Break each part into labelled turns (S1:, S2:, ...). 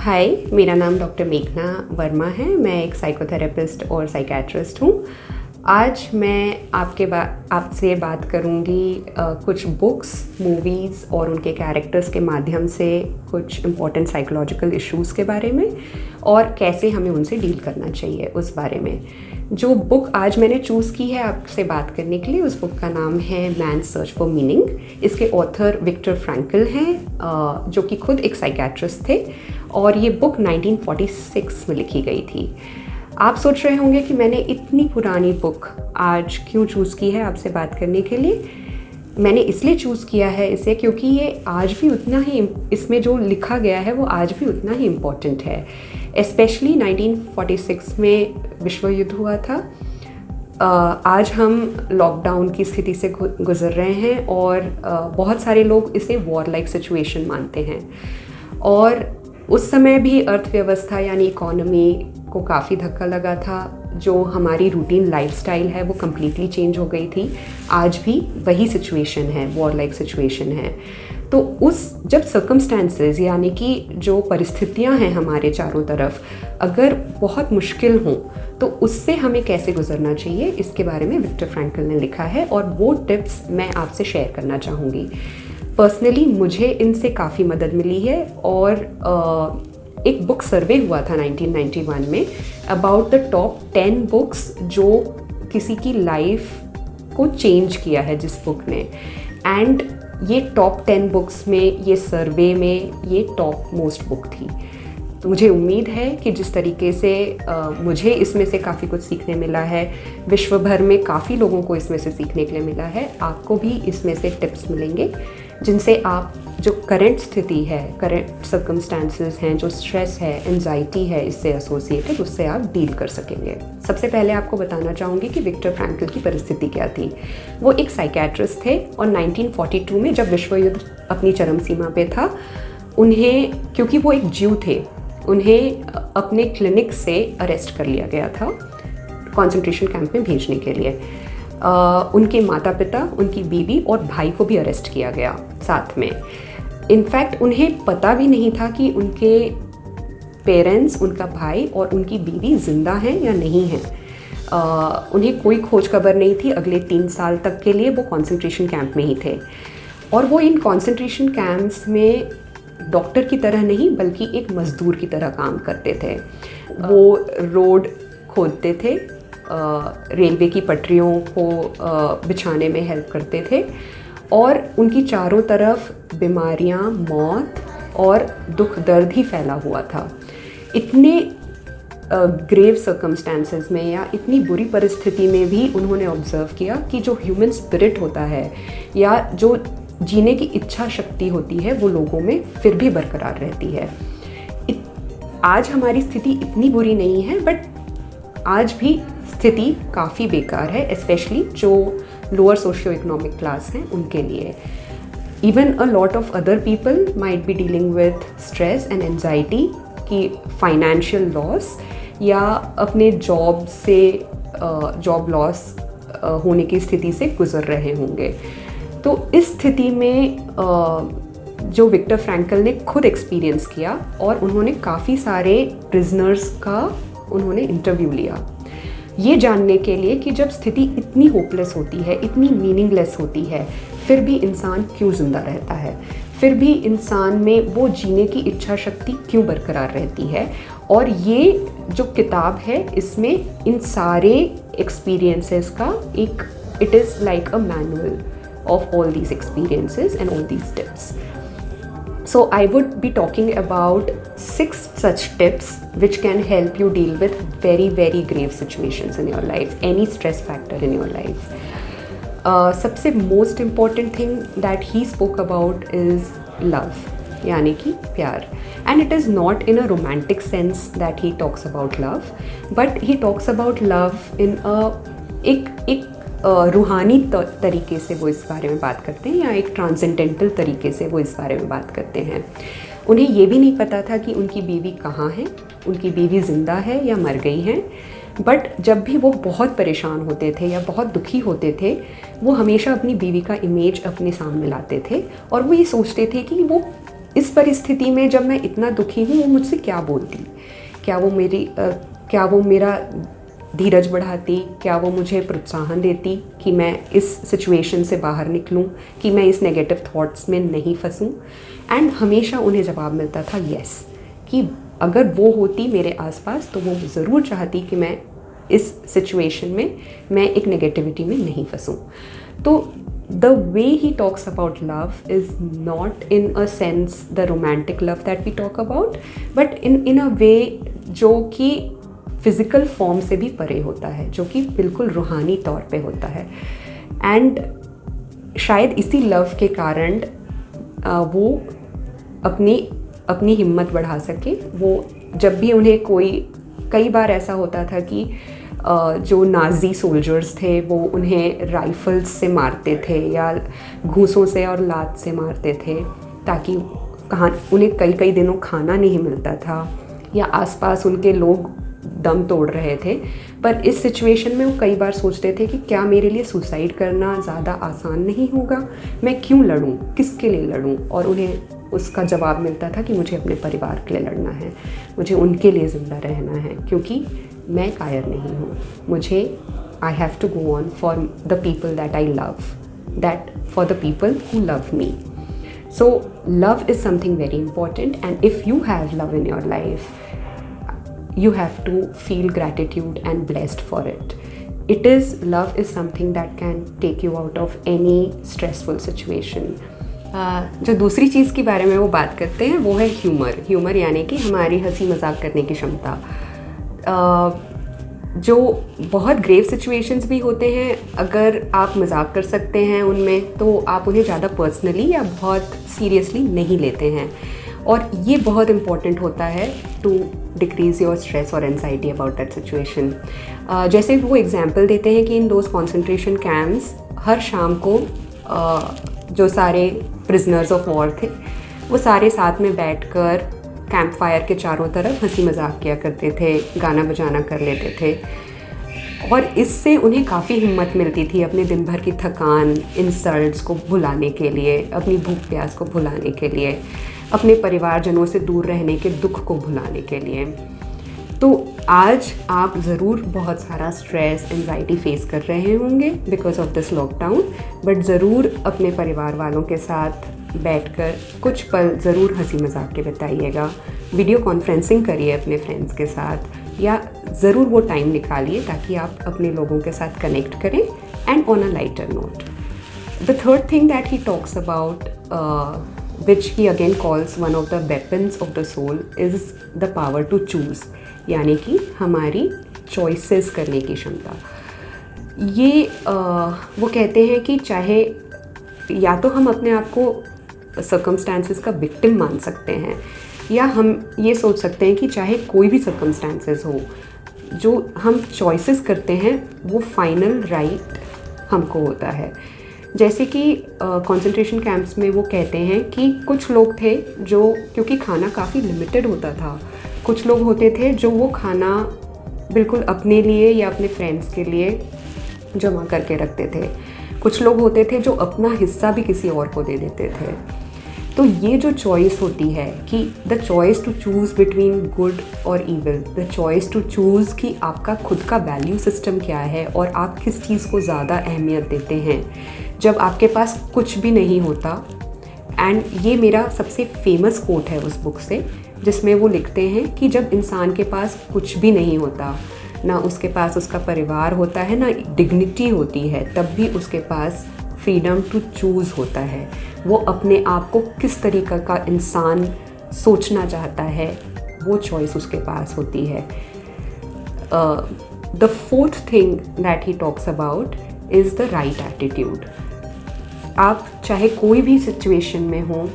S1: हाय, मेरा नाम डॉक्टर मेघना वर्मा है। मैं एक साइकोथेरेपिस्ट और साइकेट्रिस्ट हूँ। आज मैं आपसे बात करूँगी कुछ बुक्स, मूवीज़ और उनके कैरेक्टर्स के माध्यम से कुछ इम्पॉर्टेंट साइकोलॉजिकल इश्यूज़ के बारे में और कैसे हमें उनसे डील करना चाहिए उस बारे में। जो बुक आज मैंने चूज़ की है आपसे बात करने के लिए, उस बुक का नाम है मैन सर्च फॉर मीनिंग। इसके ऑथर विक्टर फ्रैंकल हैं, जो कि खुद एक साइकेट्रिस्ट थे और ये बुक 1946 में लिखी गई थी। आप सोच रहे होंगे कि मैंने इतनी पुरानी बुक आज क्यों चूज़ की है आपसे बात करने के लिए। मैंने इसलिए चूज़ किया है इसे क्योंकि ये आज भी उतना ही, इसमें जो लिखा गया है वो आज भी उतना ही इम्पोर्टेंट है। स्पेशली 1946 में विश्व युद्ध हुआ था। आज हम लॉकडाउन की स्थिति से गुजर रहे हैं और बहुत सारे लोग इसे वॉर लाइक सिचुएशन मानते हैं। और उस समय भी अर्थव्यवस्था यानी इकोनॉमी को काफ़ी धक्का लगा था। जो हमारी रूटीन लाइफस्टाइल है वो कम्प्लीटली चेंज हो गई थी। आज भी वही सिचुएशन है, वॉर लाइक सिचुएशन है। तो उस जब सर्कमस्टेंसेस यानी कि जो परिस्थितियां हैं हमारे चारों तरफ अगर बहुत मुश्किल हों तो उससे हमें कैसे गुजरना चाहिए, इसके बारे में विक्टर फ्रैंकल ने लिखा है और वो टिप्स मैं आपसे शेयर करना चाहूँगी। पर्सनली मुझे इनसे काफ़ी मदद मिली है और एक बुक सर्वे हुआ था 1991 में अबाउट द टॉप 10 बुक्स जो किसी की लाइफ को चेंज किया है जिस बुक ने। एंड ये टॉप 10 बुक्स में, ये सर्वे में ये टॉप मोस्ट बुक थी। तो मुझे उम्मीद है कि जिस तरीके से मुझे इसमें से काफ़ी कुछ सीखने मिला है, विश्व भर में काफ़ी लोगों को इसमें से सीखने के लिए मिला है, आपको भी इसमें से टिप्स मिलेंगे जिनसे आप जो करंट स्थिति है, करंट सर्कमस्टांसेस हैं, जो स्ट्रेस है, एंजाइटी है इससे एसोसिएटेड, उससे आप डील कर सकेंगे। सबसे पहले आपको बताना चाहूँगी कि विक्टर फ्रैंकल की परिस्थिति क्या थी। वो एक साइकेट्रिस्ट थे और 1942 में जब विश्व युद्ध अपनी चरम सीमा पे था, उन्हें, क्योंकि वो एक ज्यू थे, उन्हें अपने क्लिनिक से अरेस्ट कर लिया गया था कंसंट्रेशन कैंप में भेजने के लिए। उनके माता पिता, उनकी बीवी और भाई को भी अरेस्ट किया गया साथ में। इनफैक्ट उन्हें पता भी नहीं था कि उनके पेरेंट्स, उनका भाई और उनकी बीवी ज़िंदा हैं या नहीं हैं। उन्हें कोई खोज खबर नहीं थी। अगले 3 साल तक के लिए वो कंसंट्रेशन कैंप में ही थे और वो इन कंसंट्रेशन कैंप्स में डॉक्टर की तरह नहीं बल्कि एक मज़दूर की तरह काम करते थे। वो रोड खोदते थे, रेलवे की पटरियों को बिछाने में हेल्प करते थे और उनकी चारों तरफ बीमारियां, मौत और दुख दर्द ही फैला हुआ था। इतने ग्रेव सर्कमस्टेंसेस में या इतनी बुरी परिस्थिति में भी उन्होंने ऑब्जर्व किया कि जो ह्यूमन स्पिरिट होता है या जो जीने की इच्छा शक्ति होती है वो लोगों में फिर भी बरकरार रहती है। आज हमारी स्थिति इतनी बुरी नहीं है, बट आज भी स्थिति काफ़ी बेकार है, स्पेशली जो लोअर सोशियो इकोनॉमिक क्लास हैं उनके लिए। Even a lot of other people might be dealing with stress and anxiety कि फाइनेंशियल लॉस या अपने जॉब से जॉब लॉस होने की स्थिति से गुजर रहे होंगे। तो इस स्थिति में जो विक्टर फ्रैंकल ने खुद एक्सपीरियंस किया और उन्होंने काफ़ी सारे प्रिजनर्स का उन्होंने इंटरव्यू लिया ये जानने के लिए कि जब स्थिति इतनी होपलेस होती है, इतनी मीनिंगलेस होती है, फिर भी इंसान क्यों ज़िंदा रहता है, फिर भी इंसान में वो जीने की इच्छा शक्ति क्यों बरकरार रहती है। और ये जो किताब है इसमें इन सारे एक्सपीरियंसेस का एक, it is like a manual of all these experiences and all these tips. So I would be talking about 6 such tips which can help you deal with very, very grave situations in your life, any stress factor in your life. सबसे most important thing that he spoke about is love, यानी कि प्यार. And it is not in a romantic sense that he talks about love, but he talks about love in a एक रूहानी तरीके से वो इस बारे में बात करते हैं या एक ट्रांसेंडेंटल तरीके से वो इस बारे में बात करते हैं। उन्हें ये भी नहीं पता था कि उनकी बीवी कहाँ है, उनकी बीवी ज़िंदा है या मर गई हैं, बट जब भी वो बहुत परेशान होते थे या बहुत दुखी होते थे, वो हमेशा अपनी बीवी का इमेज अपने सामने लाते थे और वो ये सोचते थे कि वो इस परिस्थिति में जब मैं इतना दुखी हूँ वो मुझसे क्या बोलती, क्या वो मेरा धीरज बढ़ाती, क्या वो मुझे प्रोत्साहन देती कि मैं इस सिचुएशन से बाहर निकलूं, कि मैं इस नेगेटिव थॉट्स में नहीं फंसूं। एंड हमेशा उन्हें जवाब मिलता था यस, कि अगर वो होती मेरे आसपास तो वो ज़रूर चाहती कि मैं इस सिचुएशन में मैं एक नेगेटिविटी में नहीं फंसूं। तो the way he talks about love is not in a sense the romantic love that we talk about, but in a way जो कि फिज़िकल फॉर्म से भी परे होता है, जो कि बिल्कुल रूहानी तौर पे होता है। एंड शायद इसी लव के कारण वो अपनी हिम्मत बढ़ा सके। वो जब भी उन्हें कई बार ऐसा होता था कि जो नाज़ी सोल्जर्स थे वो उन्हें राइफ़ल्स से मारते थे या घूंसों से और लात से मारते थे, ताकि उन्हें कई दिनों खाना नहीं मिलता था या आसपास उनके लोग दम तोड़ रहे थे। पर इस सिचुएशन में वो कई बार सोचते थे कि क्या मेरे लिए सुसाइड करना ज़्यादा आसान नहीं होगा, मैं क्यों लड़ूं, किसके लिए लड़ूं। और उन्हें उसका जवाब मिलता था कि मुझे अपने परिवार के लिए लड़ना है, मुझे उनके लिए ज़िंदा रहना है, क्योंकि मैं कायर नहीं हूँ। मुझे I have to go on for the people that I love, that for the people who love me. So love is something very important, and if you have love in your life you have to feel gratitude and blessed for it. Love is something that can take you out of any stressful situation. जो दूसरी चीज़ के बारे में वो बात करते हैं वो है ह्यूमर यानी कि हमारी हंसी मजाक करने की क्षमता। जो बहुत ग्रेव सिचुएशंस भी होते हैं, अगर आप मजाक कर सकते हैं उनमें तो आप उन्हें ज़्यादा पर्सनली या बहुत सीरियसली नहीं लेते हैं, और ये बहुत इम्पॉर्टेंट होता है टू डिक्रीज़ योर स्ट्रेस और एनजाइटी अबाउट दैट सिचुएशन। जैसे वो एग्जांपल देते हैं कि इन दोज कॉन्सेंट्रेशन कैंप्स हर शाम को जो सारे प्रिजनर्स ऑफ वॉर थे वो सारे साथ में बैठकर कैंप फायर के चारों तरफ हंसी मजाक किया करते थे, गाना बजाना कर लेते थे, और इससे उन्हें काफ़ी हिम्मत मिलती थी अपने दिन भर की थकान, इंसल्ट्स को भुलाने के लिए, अपनी भूख प्यास को भुलाने के लिए, अपने परिवारजनों से दूर रहने के दुख को भुलाने के लिए। तो आज आप ज़रूर बहुत सारा स्ट्रेस, एंजाइटी फेस कर रहे होंगे because of this lockdown, but ज़रूर अपने परिवार वालों के साथ बैठकर कुछ पल ज़रूर हंसी मजाक के बिताइएगा। वीडियो कॉन्फ्रेंसिंग करिए अपने फ्रेंड्स के साथ, या ज़रूर वो टाइम निकालिए ताकि आप अपने लोगों के साथ कनेक्ट करें। And on a lighter note, the third thing that he talks about, which he again calls one of the weapons of the soul, is the power to choose, यानी कि हमारी choices करने की क्षमता। ये वो कहते हैं कि चाहे या तो हम अपने आप को circumstances का victim मान सकते हैं, या हम ये सोच सकते हैं कि चाहे कोई भी circumstances हो, जो हम choices करते हैं वो final right हमको होता है। जैसे कि कंसंट्रेशन कैंप्स में वो कहते हैं कि कुछ लोग थे जो, क्योंकि खाना काफ़ी लिमिटेड होता था, कुछ लोग होते थे जो वो खाना बिल्कुल अपने लिए या अपने फ्रेंड्स के लिए जमा करके रखते थे, कुछ लोग होते थे जो अपना हिस्सा भी किसी और को दे देते थे। तो ये जो चॉइस होती है कि the choice to choose between good और evil, the choice to choose कि आपका खुद का वैल्यू सिस्टम क्या है और आप किस चीज़ को ज़्यादा अहमियत देते हैं जब आपके पास कुछ भी नहीं होता। एंड ये मेरा सबसे फेमस कोट है उस बुक से, जिसमें वो लिखते हैं कि जब इंसान के पास कुछ भी नहीं होता, ना उसके पास उसका परिवार होता है, ना डिग्निटी होती है, तब भी उसके पास फ्रीडम टू चूज़ होता है। वो अपने आप को किस तरीक़े का इंसान सोचना चाहता है, वो चॉइस उसके पास होती है। The fourth thing that he talks about is the right attitude. आप चाहे कोई भी सिचुएशन में हो,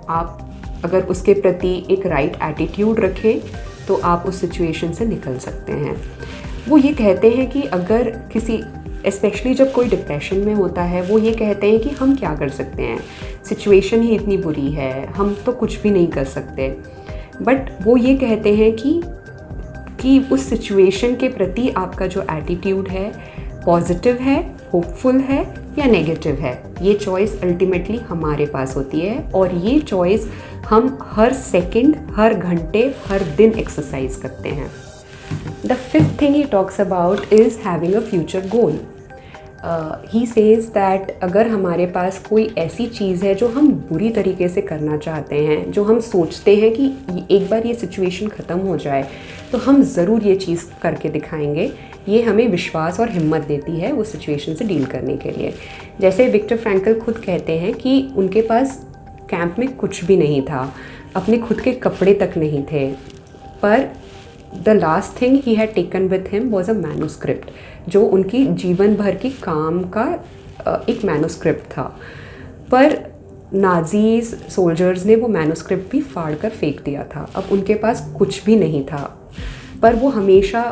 S1: आप अगर उसके प्रति एक राइट एटीट्यूड रखें तो आप उस सिचुएशन से निकल सकते हैं। वो ये कहते हैं कि अगर किसी, स्पेशली जब कोई डिप्रेशन में होता है, वो ये कहते हैं कि हम क्या कर सकते हैं, सिचुएशन ही इतनी बुरी है, हम तो कुछ भी नहीं कर सकते। बट वो ये कहते हैं कि उस सिचुएशन के प्रति आपका जो एटीट्यूड है पॉजिटिव है, होपफुल है या नेगेटिव है, ये चॉइस अल्टीमेटली हमारे पास होती है और ये चॉइस हम हर सेकंड, हर घंटे, हर दिन एक्सरसाइज करते हैं। The fifth thing he talks about is having a future goal. He says that अगर हमारे पास कोई ऐसी चीज़ है जो हम बुरी तरीके से करना चाहते हैं, जो हम सोचते हैं कि एक बार ये सिचुएशन ख़त्म हो जाए तो हम ज़रूर ये चीज़ करके दिखाएंगे, ये हमें विश्वास और हिम्मत देती है उस सिचुएशन से डील करने के लिए। जैसे विक्टर फ्रैंकल खुद कहते हैं कि उनके पास कैंप में कुछ भी नहीं था, अपने खुद के कपड़े तक नहीं थे, पर the last thing he had taken with him was a manuscript, जो उनकी जीवन भर की काम का एक मैन्यूस्क्रिप्ट था। पर नाजीज सोल्जर्स ने वो मैन्यूस्क्रिप्ट भी फाड़ कर फेंक दिया था। अब उनके पास कुछ भी नहीं था, पर वो हमेशा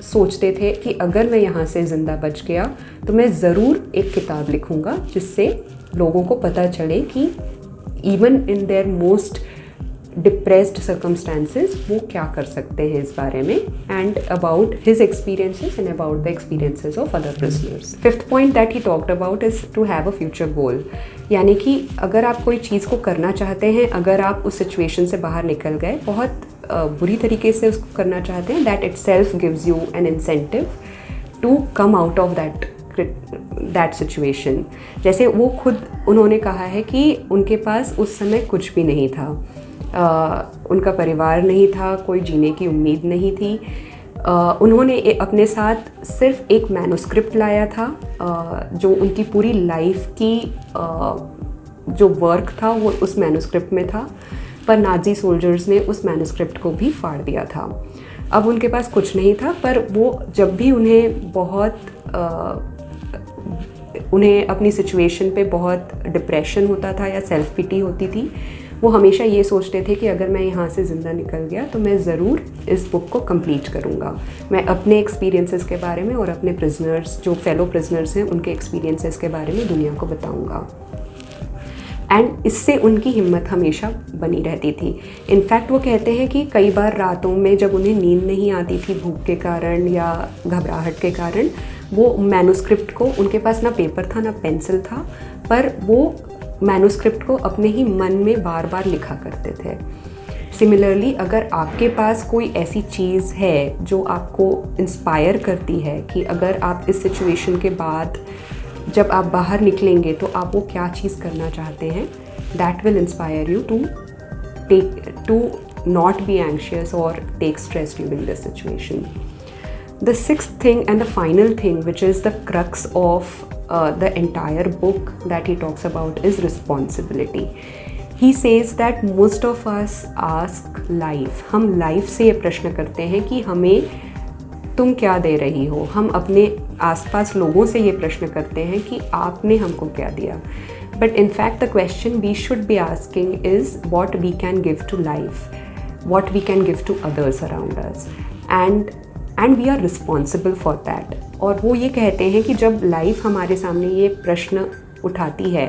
S1: सोचते थे कि अगर मैं यहाँ से ज़िंदा बच गया तो मैं ज़रूर एक किताब लिखूँगा जिससे लोगों को पता चले कि even in their most depressed circumstances वो क्या कर सकते हैं इस बारे में, and about his experiences and about the experiences of other prisoners. Fifth point that he talked about is to have a future goal, यानी कि अगर आप कोई चीज़ को करना चाहते हैं, अगर आप उस सिचुएशन से बाहर निकल गए, बहुत बुरी तरीके से उसको करना चाहते हैं, that itself gives you an incentive to come out of that situation. जैसे वो खुद उन्होंने कहा है कि उनके पास उस समय कुछ भी नहीं था, उनका परिवार नहीं था, कोई जीने की उम्मीद नहीं थी। उन्होंने अपने साथ सिर्फ एक मैन्यूस्क्रिप्ट लाया था, जो उनकी पूरी लाइफ की जो वर्क था वो उस मैन्यूस्क्रिप्ट में था, पर नाजी सोल्जर्स ने उस मैन्यूस्क्रिप्ट को भी फाड़ दिया था। अब उनके पास कुछ नहीं था, पर वो जब भी उन्हें अपनी सिचुएशन पे बहुत डिप्रेशन होता था या सेल्फ पिटी होती थी, वो हमेशा ये सोचते थे कि अगर मैं यहाँ से ज़िंदा निकल गया तो मैं ज़रूर इस बुक को कंप्लीट करूँगा। मैं अपने एक्सपीरियंसेस के बारे में और अपने प्रिजनर्स, जो फेलो प्रिजनर्स हैं, उनके एक्सपीरियंसेस के बारे में दुनिया को बताऊँगा। एंड इससे उनकी हिम्मत हमेशा बनी रहती थी। इनफैक्ट वो कहते हैं कि कई बार रातों में जब उन्हें नींद नहीं आती थी भूख के कारण या घबराहट के कारण, वो मैन्यूस्क्रिप्ट को, उनके पास ना पेपर था ना पेंसिल था, पर वो मैन्यूस्क्रिप्ट को अपने ही मन में बार बार लिखा करते थे। सिमिलरली, अगर आपके पास कोई ऐसी चीज़ है जो आपको इंस्पायर करती है कि अगर आप इस सिचुएशन के बाद जब आप बाहर निकलेंगे तो आप वो क्या चीज़ करना चाहते हैं, that will inspire you to not be anxious और take stress during this situation. The sixth thing and the final thing, which is the crux of the entire book that he talks about, is responsibility. He says that most of us ask life, हम life से ये प्रश्न करते हैं कि हमें तुम क्या दे रही हो। हम अपने आसपास लोगों से ये प्रश्न करते हैं कि आपने हमको क्या दिया। But in fact the question we should be asking is what we can give to life, what we can give to others around us, and we are responsible for that. और वो ये कहते हैं कि जब लाइफ हमारे सामने ये प्रश्न उठाती है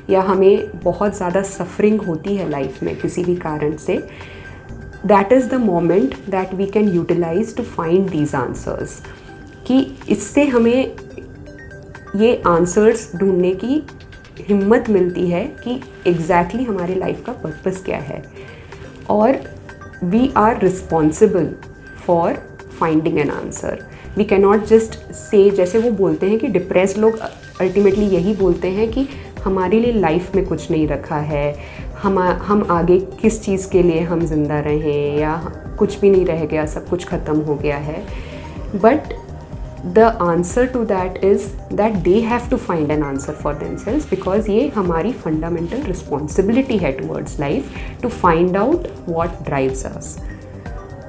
S1: या हमें बहुत ज़्यादा सफरिंग होती है लाइफ में किसी भी कारण से, that is the moment that we can utilize to find these answers, कि इससे हमें ये आंसर्स ढूंढने की हिम्मत मिलती है कि एग्जैक्टली हमारी लाइफ का पर्पस क्या है, और we are responsible for finding an answer. We cannot just say, जैसे वो बोलते हैं कि डिप्रेस्ड लोग अल्टीमेटली यही बोलते हैं कि हमारे लिए लाइफ में कुछ नहीं रखा है, हम आगे किस चीज़ के लिए हम जिंदा रहें, या कुछ भी नहीं रह गया, सब कुछ ख़त्म हो गया है। But the answer to that is that they have to find an answer for themselves, because ये हमारी फंडामेंटल रिस्पॉन्सिबिलिटी है towards life to find out what drives us.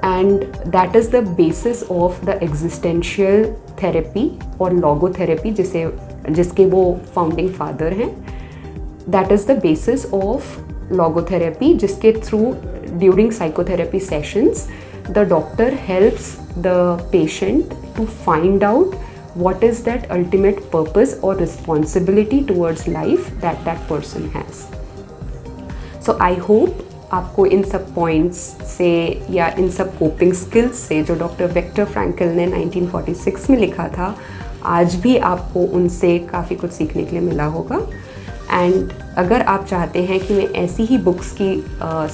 S1: And that is the basis of the existential therapy और logotherapy, जिसके वो founding father हैं। That is the basis of logotherapy, जिसके through during psychotherapy sessions the doctor helps the patient to find out what is that ultimate purpose or responsibility towards life that that person has. So I hope आपको इन सब points से या इन सब coping skills से जो doctor Victor Frankel ने 1946 में लिखा था, आज भी आपको उनसे काफ़ी कुछ सीखने के लिए मिला होगा। एंड अगर आप चाहते हैं कि मैं ऐसी ही बुक्स की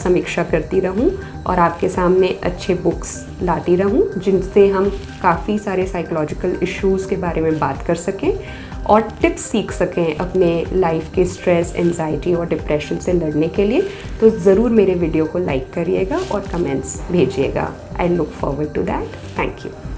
S1: समीक्षा करती रहूं और आपके सामने अच्छे बुक्स लाती रहूं जिनसे हम काफ़ी सारे साइकोलॉजिकल इश्यूज़ के बारे में बात कर सकें और टिप्स सीख सकें अपने लाइफ के स्ट्रेस, एंजाइटी और डिप्रेशन से लड़ने के लिए, तो ज़रूर मेरे वीडियो को लाइक करिएगा और कमेंट्स भेजिएगा। I look forward to that. Thank you.